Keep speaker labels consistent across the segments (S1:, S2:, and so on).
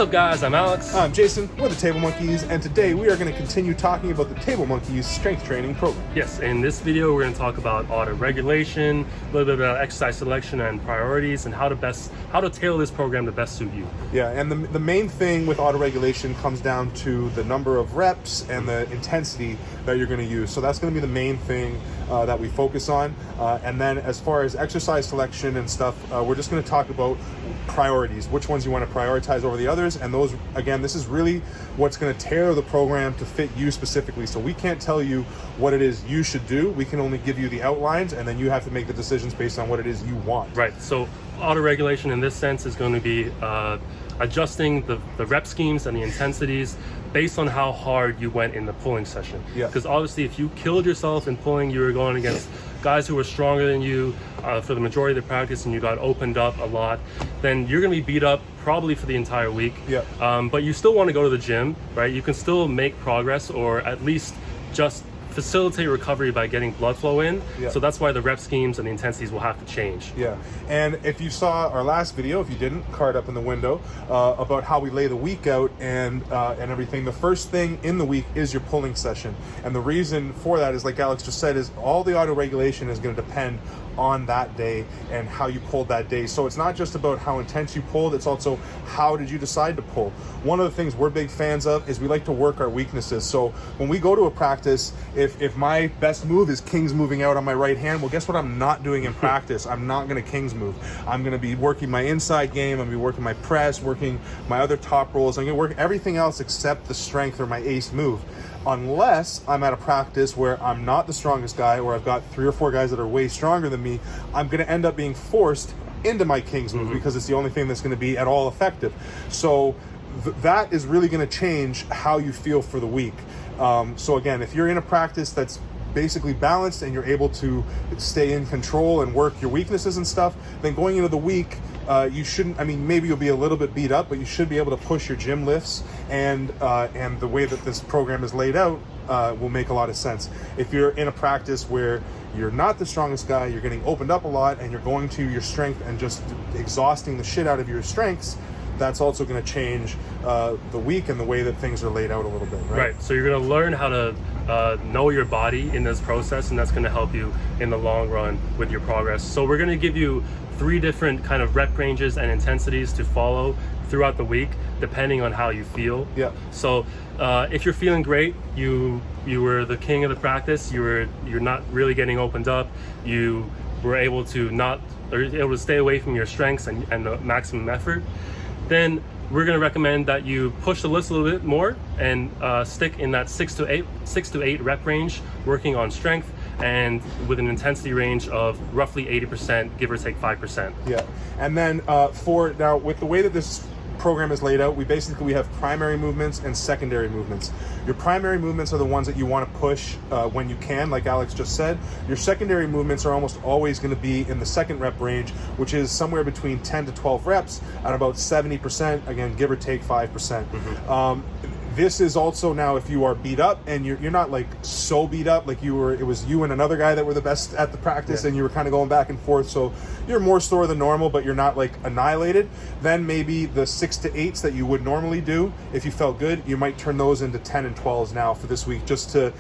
S1: up, guys? I'm Alex.
S2: I'm Jason. We're the Table Monkeys, and today we are going to continue talking about the Table Monkeys strength training program.
S1: Yes, in this video, we're going to talk about auto regulation, a little bit about exercise selection and priorities, and how to tailor this program to best suit you.
S2: Yeah, and the main thing with auto regulation comes down to the number of reps and the intensity that you're going to use. So that's going to be the main thing that we focus on. And then as far as exercise selection and stuff, we're just going to talk about priorities, which ones you want to prioritize over the others. And those, again, this is really what's going to tailor the program to fit you specifically. So we can't tell you what it is you should do. We can only give you the outlines, and then you have to make the decisions based on what it is you want.
S1: Right. So auto regulation in this sense is going to be adjusting the rep schemes and the intensities based on how hard you went in the pulling session.
S2: Yeah.
S1: Because obviously if you killed yourself in pulling, you were going against guys who were stronger than you for the majority of the practice, and you got opened up a lot, then you're going to be beat up probably for the entire week.
S2: Yeah.
S1: But you still want to go to the gym, right? You can still make progress, or at least just facilitate recovery by getting blood flow in.
S2: Yeah.
S1: So that's why the rep schemes and the intensities will have to change.
S2: Yeah, and if you saw our last video, if you didn't, card up in the window, about how we lay the week out and everything. The first thing in the week is your pulling session, and the reason for that is, like Alex just said, is all the auto regulation is going to depend on that day and how you pulled that day. So it's not just about how intense you pulled, it's also how did you decide to pull. One of the things we're big fans of is we like to work our weaknesses. So when we go to a practice, if my best move is King's moving out on my right hand, well, guess what I'm not doing in practice? I'm not going to King's move. I'm going to be working my inside game, I'm going to be working my press, working my other top rolls. I'm going to work everything else except the strength or my ace move. Unless I'm at a practice where I'm not the strongest guy, or I've got 3 or 4 guys that are way stronger than me, I'm going to end up being forced into my King's move because it's the only thing that's going to be at all effective. So that is really going to change how you feel for the week. So again, if you're in a practice that's basically balanced and you're able to stay in control and work your weaknesses and stuff, then going into the week, you shouldn't, I mean, maybe you'll be a little bit beat up, but you should be able to push your gym lifts, and the way that this program is laid out will make a lot of sense. If you're in a practice where you're not the strongest guy, you're getting opened up a lot, and you're going to your strength and just exhausting the shit out of your strengths, that's also going to change the week and the way that things are laid out a little bit, right?
S1: Right. So you're going to learn how to know your body in this process, and that's going to help you in the long run with your progress. So we're going to give you 3 different kind of rep ranges and intensities to follow throughout the week, depending on how you feel.
S2: Yeah.
S1: So if you're feeling great, you were the king of the practice, you're not really getting opened up, you were able to stay away from your strengths and the maximum effort, then we're going to recommend that you push the list a little bit more and stick in that 6 to 8 rep range, working on strength, and with an intensity range of roughly 80%, give or take 5%.
S2: Yeah, and then now with the way that this program is laid out, we have primary movements and secondary movements. Your primary movements are the ones that you want to push when you can, like Alex just said. Your secondary movements are almost always going to be in the second rep range, which is somewhere between 10 to 12 reps at about 70%, again, give or take 5%. This is also now if you are beat up and you're not like so beat up, like it was you and another guy that were the best at the practice, and you were kind of going back and forth, so you're more sore than normal, but you're not like annihilated, then maybe the 6 to 8s that you would normally do, if you felt good, you might turn those into 10 and 12s now for this week, just to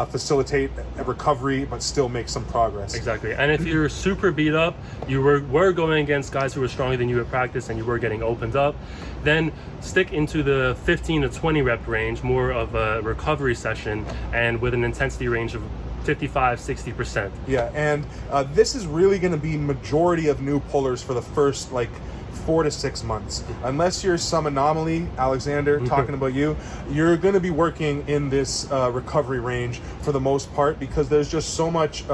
S2: facilitate a recovery but still make some progress.
S1: Exactly. And if you're super beat up, you were going against guys who were stronger than you at practice, and you were getting opened up, then stick into the 15 to 20 rep range, more of a recovery session, and with an intensity range of 55-60%.
S2: Yeah, and this is really going to be majority of new pullers for the first 4 to 6 months. Unless you're some anomaly, Alexander, talking about you're going to be working in this recovery range for the most part, because there's just so much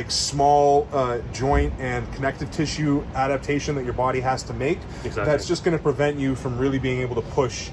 S2: small joint and connective tissue adaptation that your body has to make.
S1: Exactly.
S2: That's just going to prevent you from really being able to push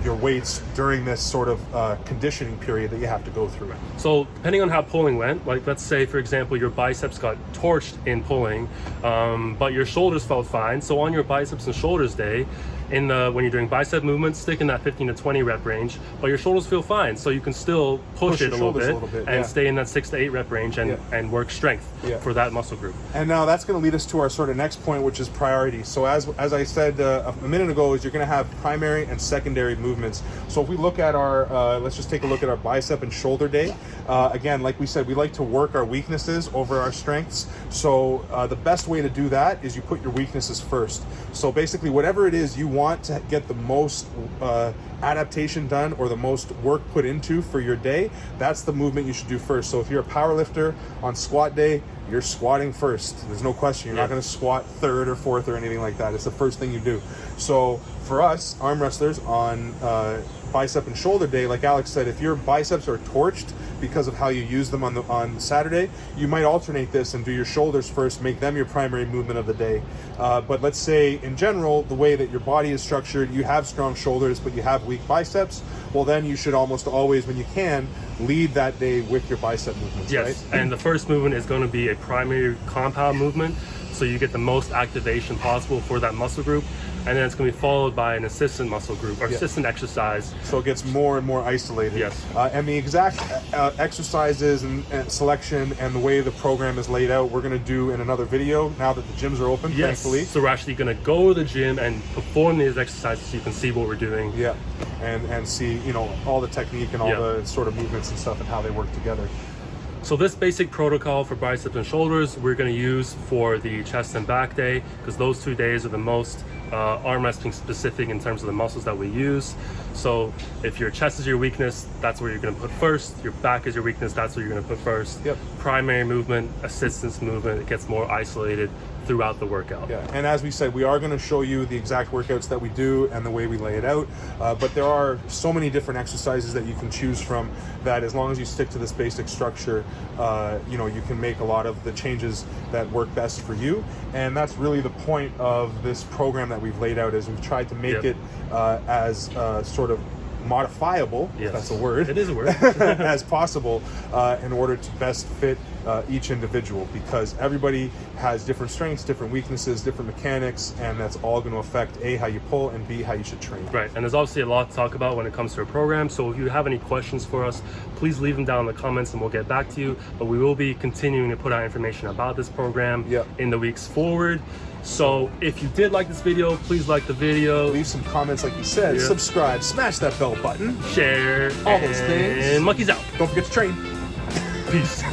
S2: your weights during this sort of conditioning period that you have to go through.
S1: So depending on how pulling went, like let's say for example your biceps got torched in pulling, but your shoulders felt fine, so on your biceps and shoulders day, when you're doing bicep movements, stick in that 15 to 20 rep range, but your shoulders feel fine, so you can still push it a little bit, and stay in that 6 to 8 rep range and work strength for that muscle group.
S2: And now that's going to lead us to our sort of next point, which is priority. So as I said a minute ago, is you're going to have primary and secondary movements. So if we look at our, let's just take a look at our bicep and shoulder day. Again, like we said, we like to work our weaknesses over our strengths. So the best way to do that is you put your weaknesses first. So basically, whatever it is you want to get the most adaptation done or the most work put into for your day, that's the movement you should do first. So if you're a power lifter, on squat day, you're squatting first. There's no question. You're not going to squat third or fourth or anything like that. It's the first thing you do. So for us, arm wrestlers, on bicep and shoulder day, like Alex said, if your biceps are torched because of how you use them on Saturday, you might alternate this and do your shoulders first, make them your primary movement of the day. But let's say in general, the way that your body is structured, you have strong shoulders, but you have weak biceps. Well, then you should almost always, when you can, lead that day with your bicep movements.
S1: Yes,
S2: right?
S1: And the first movement is going to be a primary compound movement, so you get the most activation possible for that muscle group. And then it's going to be followed by an assistant muscle group or assistant exercise.
S2: So it gets more and more isolated.
S1: Yes.
S2: And the exact exercises and selection and the way the program is laid out, we're going to do in another video now that the gyms are open, thankfully.
S1: So we're actually going to go to the gym and perform these exercises so you can see what we're doing.
S2: Yeah. And see, all the technique and all the sort of movements and stuff and how they work together.
S1: So this basic protocol for biceps and shoulders, we're going to use for the chest and back day, because those 2 days are the most arm wrestling specific in terms of the muscles that we use. So if your chest is your weakness, that's where you're going to put first. Your back is your weakness, that's where you're going to put first.
S2: Yep.
S1: Primary movement, assistance movement, it gets more isolated throughout the workout.
S2: Yeah, and as we said, we are going to show you the exact workouts that we do and the way we lay it out. But there are so many different exercises that you can choose from that, as long as you stick to this basic structure, you can make a lot of the changes that work best for you. And that's really the point of this program that we've laid out, is we've tried to make it as sort of modifiable, if that's a word.
S1: It is a word.
S2: as possible, in order to best fit each individual, because everybody has different strengths, different weaknesses, different mechanics, and that's all going to affect A, how you pull, and B, how you should train.
S1: Right, and there's obviously a lot to talk about when it comes to a program, so if you have any questions for us, please leave them down in the comments and we'll get back to you. But we will be continuing to put out information about this program in the weeks forward. So if you did like this video, please like the video.
S2: Leave some comments like you said. Subscribe, smash that bell button.
S1: Share.
S2: All those things.
S1: And monkeys out.
S2: Don't forget to train.
S1: Peace.